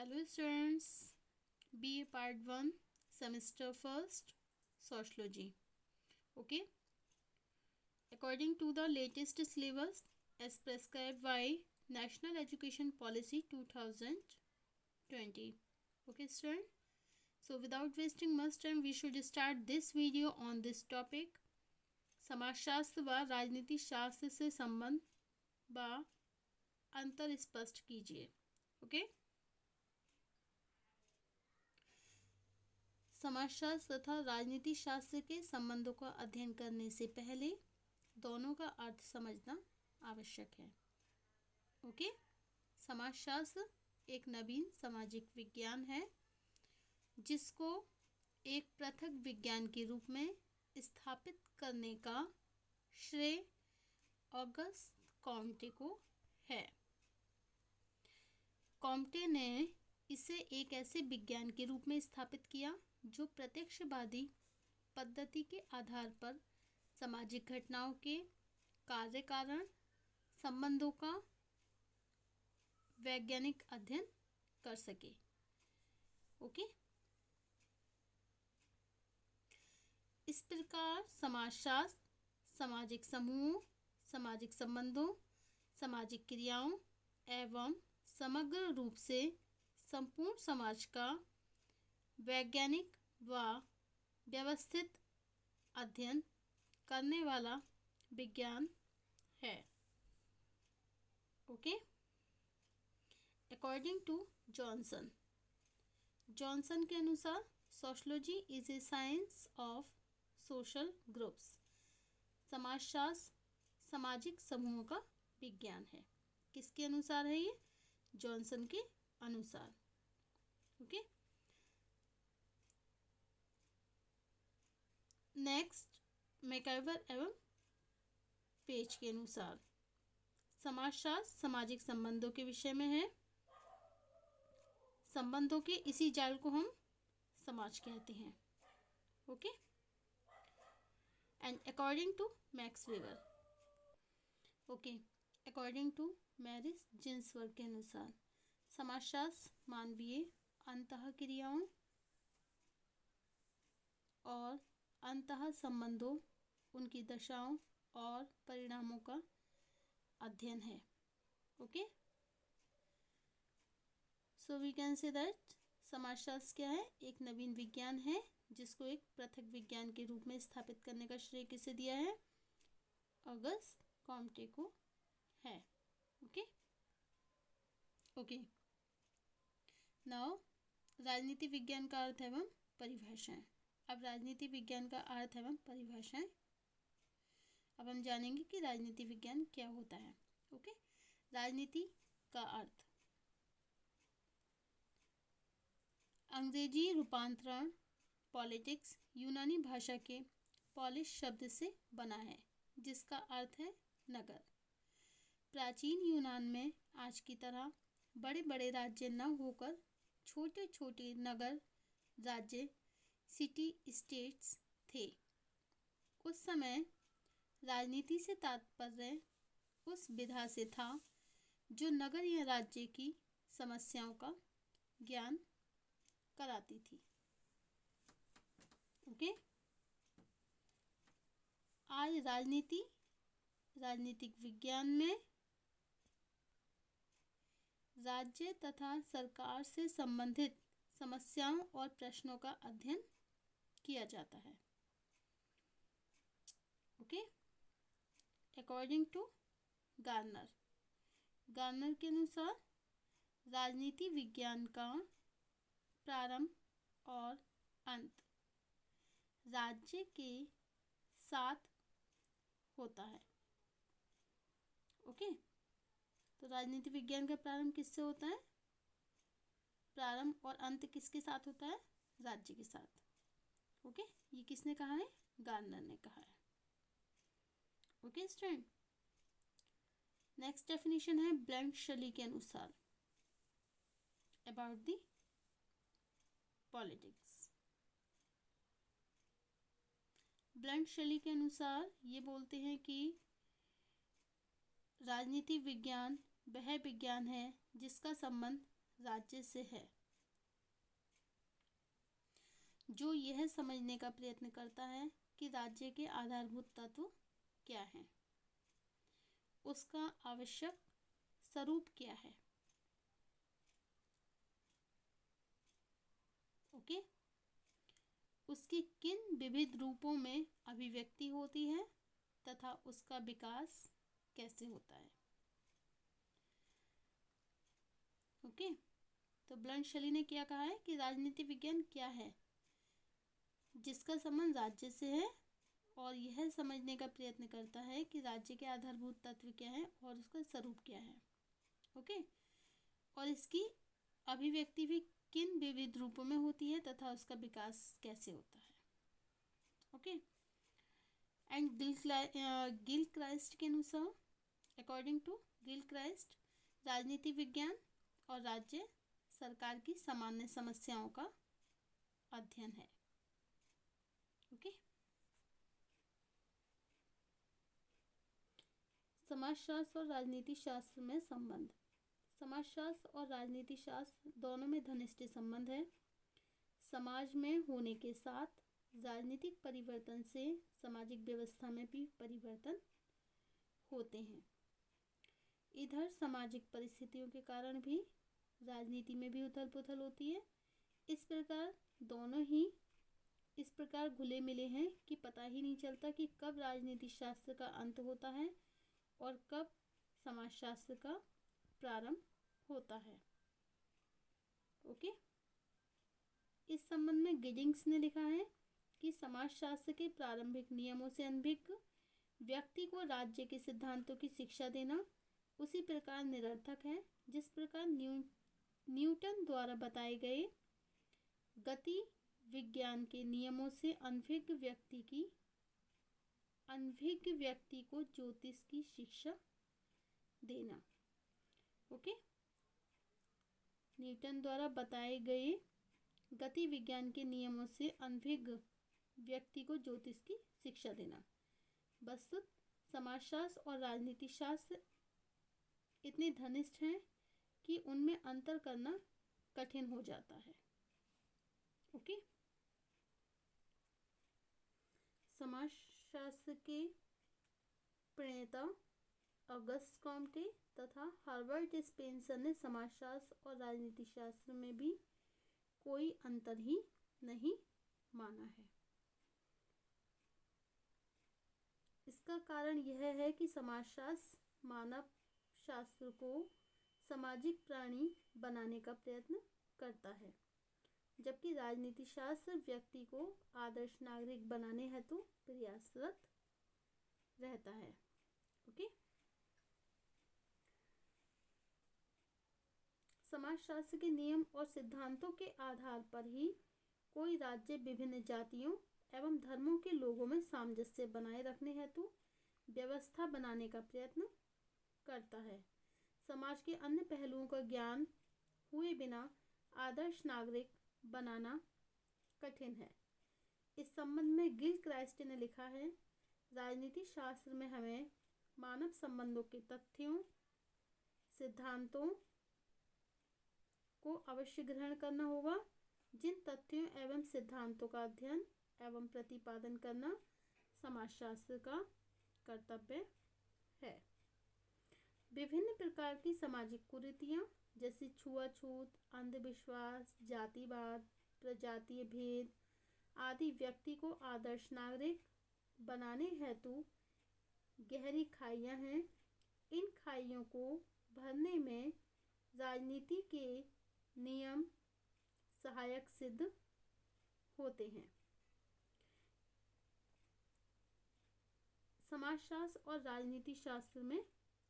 Hello students, BA Part 1, Semester 1st, Sociology. Okay, according to the latest syllabus as prescribed by National Education Policy 2020. Okay student, so without wasting much time we should start this video on this topic. समाजशास्त्र व राजनीति शास्त्र से संबंध व अंतर स्पष्ट कीजिए. ओके, समाजशास्त्र तथा राजनीति शास्त्र के संबंधों का अध्ययन करने से पहले दोनों का अर्थ समझना आवश्यक है. ओके, समाजशास्त्र एक नवीन सामाजिक विज्ञान है जिसको एक पृथक विज्ञान के रूप में स्थापित करने का श्रेय ऑगस्ट कॉम्टे को है. कॉम्टे ने इसे एक ऐसे विज्ञान के रूप में स्थापित किया जो प्रत्यक्षवादी पद्धति के आधार पर सामाजिक घटनाओं के कार्य कारण संबंधों का वैज्ञानिक अध्ययन कर सके. ओके, इस प्रकार समाजशास्त्र सामाजिक समूहों, सामाजिक संबंधों, सामाजिक क्रियाओं एवं समग्र रूप से संपूर्ण समाज का वैज्ञानिक व व्यवस्थित अध्ययन करने वाला विज्ञान है. ओके, अकॉर्डिंग टू जॉनसन के अनुसार sociology is a science of social groups. समाजशास्त्र सामाजिक समूहों का विज्ञान है. किसके अनुसार है ये? जॉनसन के अनुसार. ओके, नेक्स्ट मैकइवर एवं पेज के अनुसार समाजशास्त्र सामाजिक संबंधों के विषय में है. संबंधों के इसी जाल को हम समाज कहते हैं. Okay, and according to Max Weber. Okay, according to Morris Ginsberg के अनुसार समाजशास्त्र मानवीय अंतःक्रियाओं और अंतः संबंधों, उनकी दशाओं और परिणामों का अध्ययन है. Okay, so we can say that समाजशास्त्र क्या है? एक नवीन विज्ञान है जिसको एक पृथक विज्ञान के रूप में स्थापित करने का श्रेय किसे दिया है? ऑगस्ट कॉम्टे को है. ओके ओके, नाउ राजनीति विज्ञान का अर्थ एवं परिभाषाएं. अब राजनीति विज्ञान का अर्थ एवं परिभाषाएं अब हम जानेंगे कि राजनीति विज्ञान क्या होता है. ओके, राजनीति का अर्थ अंग्रेजी रूपांतरण पॉलिटिक्स यूनानी भाषा के पॉलिश शब्द से बना है जिसका अर्थ है नगर. प्राचीन यूनान में आज की तरह बड़े बड़े राज्य न होकर छोटे छोटे नगर राज्य सिटी स्टेट्स थे. उस समय राजनीति से तात्पर्य उस विधा से था जो नगर या राज्य की समस्याओं का ज्ञान कराती थी. ओके, आज राजनीतिक विज्ञान में राज्य तथा सरकार से संबंधित समस्याओं और प्रश्नों का अध्ययन किया जाता है. ओके, अकॉर्डिंग टू गार्नर के अनुसार राजनीति विज्ञान का प्रारंभ और अंत राज्य के साथ होता है. ओके, तो राजनीति विज्ञान का प्रारंभ किससे होता है? प्रारंभ और अंत किसके साथ होता है? राज्य के साथ. ओके, ये किसने कहा है? गार्नर ने कहा है. ओके स्टूडेंट, नेक्स्ट डेफिनेशन है ब्लंट शली के अनुसार अबाउट द पॉलिटिक्स. ब्लंट शली के अनुसार ये बोलते हैं कि राजनीति विज्ञान वह विज्ञान है जिसका संबंध राज्य से है, जो यह समझने का प्रयत्न करता है कि राज्य के आधारभूत तत्व क्या हैं, उसका आवश्यक स्वरूप क्या है। ओके, उसकी किन विविध रूपों में अभिव्यक्ति होती है तथा उसका विकास कैसे होता है। ओके, तो ब्लंट शैली ने क्या कहा है कि राजनीति विज्ञान क्या है, जिसका संबंध राज्य से है और यह समझने का प्रयत्न करता है कि राज्य के आधारभूत तत्व क्या है और उसका स्वरूप क्या है। ओके, और इसकी अभिव्यक्ति भी किन विविध रूपों में होती है तथा उसका विकास कैसे होता है। ओके, एंड गिलक्राइस्ट के अनुसार, अकॉर्डिंग टू गिलक्राइस्ट, राजनीति विज्ञान और राज्य सरकार की सामान्य समस्याओं का अध्ययन है। ओके, समाजशास्त्र और राजनीति शास्त्र में संबंध। समाजशास्त्र और राजनीति शास्त्र दोनों में घनिष्ठ संबंध है। समाज में होने के साथ राजनीतिक परिवर्तन से सामाजिक व्यवस्था में भी परिवर्तन होते हैं। इधर सामाजिक परिस्थितियों के कारण भी राजनीति में भी उथल पुथल होती है। इस प्रकार दोनों ही इस प्रकार घुले मिले हैं कि पता ही नहीं चलता कि कब राजनीति शास्त्र का अंत होता है और कब समाजशास्त्र का प्रारंभ होता है। ओके, इस संबंध में गिडिंग्स ने लिखा है कि समाजशास्त्र के प्रारंभिक नियमों से अनभिज्ञ व्यक्ति को राज्य के सिद्धांतों की शिक्षा देना उसी प्रकार निरर्थक है जिस प्रकार न्यूटन द्वारा बताए गए गति विज्ञान के नियमों से अनभिज्ञ व्यक्ति को ज्योतिष की शिक्षा देना। ओके, न्यूटन द्वारा बताए गए गति विज्ञान के नियमों से अनभिज्ञ व्यक्ति को ज्योतिष की शिक्षा देना। वस्तुत समाजशास्त्र और राजनीति शास्त्र इतने घनिष्ठ हैं कि उनमें अंतर करना कठिन हो जाता है। ओके, समाजशास्त्र के प्रणेता ऑगस्ट कॉम्टे तथा हर्बर्ट स्पेंसर ने समाजशास्त्र और राजनीति शास्त्र में भी कोई अंतर ही नहीं माना है। इसका कारण यह है कि समाजशास्त्र मानव शास्त्र को सामाजिक प्राणी बनाने का प्रयत्न करता है, जबकि राजनीति शास्त्र व्यक्ति को आदर्श नागरिक बनाने हेतु प्रयासरत रहता है। ओके, समाजशास्त्र के नियम और सिद्धांतों के आधार पर ही कोई राज्य विभिन्न जातियों एवं धर्मों के लोगों में सामंजस्य बनाए रखने हेतु व्यवस्था बनाने का प्रयत्न करता है। समाज के अन्य पहलुओं का ज्ञान हुए बिना आदर्श नागरिक बनाना कठिन है। इस संबंध में गिलक्राइस्ट ने लिखा है, राजनीति शास्त्र में हमें मानव संबंधों के तथ्यों सिद्धांतों को अवश्य ग्रहण करना होगा, जिन तथ्यों एवं सिद्धांतों का अध्ययन एवं प्रतिपादन करना समाजशास्त्र का कर्तव्य है। विभिन्न प्रकार की सामाजिक कुरीतियाँ जैसे छुआछूत, अंधविश्वास, जातिवाद, प्रजातीय भेद आदि व्यक्ति को आदर्श नागरिक बनाने हेतु गहरी खाइयाँ हैं। इन खाइयों को भरने में राजनीति के नियम सहायक सिद्ध होते हैं। समाजशास्त्र और राजनीति शास्त्र में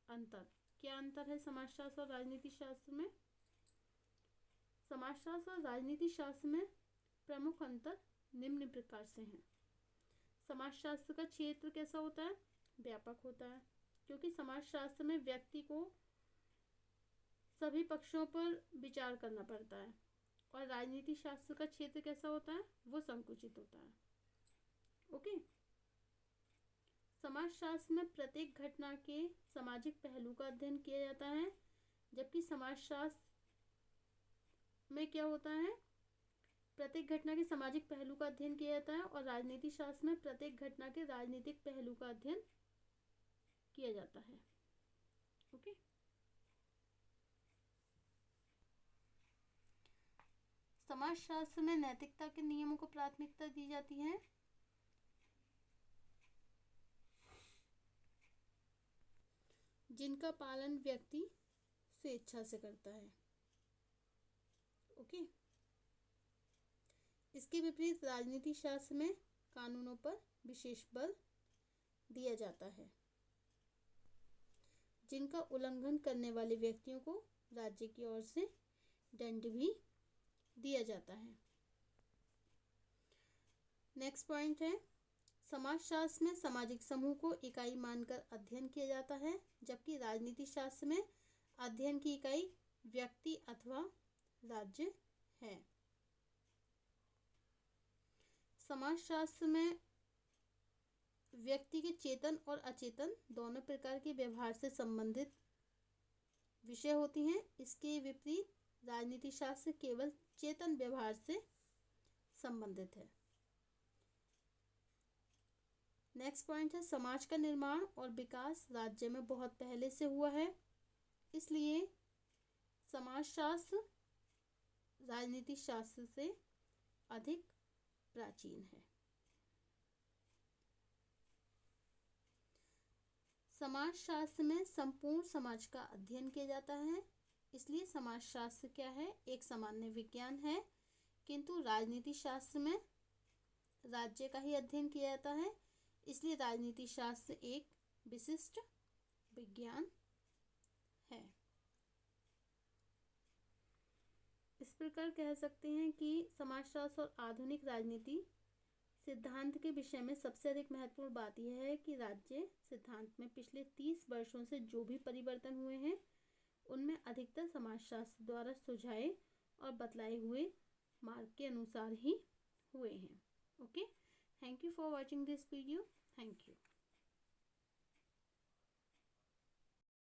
अंतर। क्या अंतर है समाजशास्त्र और राजनीति शास्त्र में? समाजशास्त्र और राजनीति शास्त्र में प्रमुख अंतर निम्न प्रकार से हैं। समाजशास्त्र का क्षेत्र कैसा होता है? व्यापक होता है, क्योंकि समाजशास्त्र में व्यक्ति को सभी पक्षों पर विचार करना पड़ता है, और राजनीति शास्त्र का क्षेत्र कैसा होता है? वो संकुचित होता है। ओके, समाजशास्त्र में प्रत्येक घटना के सामाजिक पहलू का अध्ययन किया जाता है, जबकि समाजशास्त्र में क्या होता है, प्रत्येक घटना के सामाजिक पहलू का अध्ययन किया जाता है, और राजनीति शास्त्र में प्रत्येक घटना के राजनीतिक पहलू का अध्ययन किया जाता है। ओके। समाजशास्त्र में नैतिकता के नियमों को प्राथमिकता दी जाती है। जिनका पालन व्यक्ति स्वेच्छा से करता है। ओके। इसके विपरीत राजनीति शास्त्र में कानूनों पर विशेष बल दिया जाता है। जिनका उल्लंघन करने वाले व्यक्तियों को राज्य की ओर से दंड भी दिया जाता है। नेक्स्ट पॉइंट है, समाजशास्त्र में सामाजिक समूह को इकाई मानकर अध्ययन किया जाता है, जबकि राजनीति शास्त्र में अध्ययन की इकाई व्यक्ति अथवा राज्य है। समाजशास्त्र में व्यक्ति के चेतन और अचेतन दोनों प्रकार के व्यवहार से संबंधित विषय होती हैं। इसके विपरीत राजनीति शास्त्र केवल चेतन व्यवहार से संबंधित है। नेक्स्ट पॉइंट है, समाज का निर्माण और विकास राज्य में बहुत पहले से हुआ है, इसलिए समाजशास्त्र राजनीति शास्त्र से अधिक प्राचीन है। समाजशास्त्र में संपूर्ण समाज का अध्ययन किया जाता है, इसलिए समाजशास्त्र क्या है, एक सामान्य विज्ञान है। किंतु राजनीति शास्त्र में राज्य का ही अध्ययन किया जाता है, इसलिए राजनीति शास्त्र एक विशिष्ट विज्ञान है। इस प्रकार कह सकते हैं कि समाजशास्त्र और आधुनिक राजनीति सिद्धांत के विषय में सबसे अधिक महत्वपूर्ण बात यह है कि राज्य सिद्धांत में पिछले 30 वर्षों से जो भी परिवर्तन हुए हैं, उनमें अधिकतर समाजशास्त्र द्वारा सुझाए और बतलाए हुए मार्ग के अनुसार ही हुए हैं। Okay, thank you for watching this video. Thank you.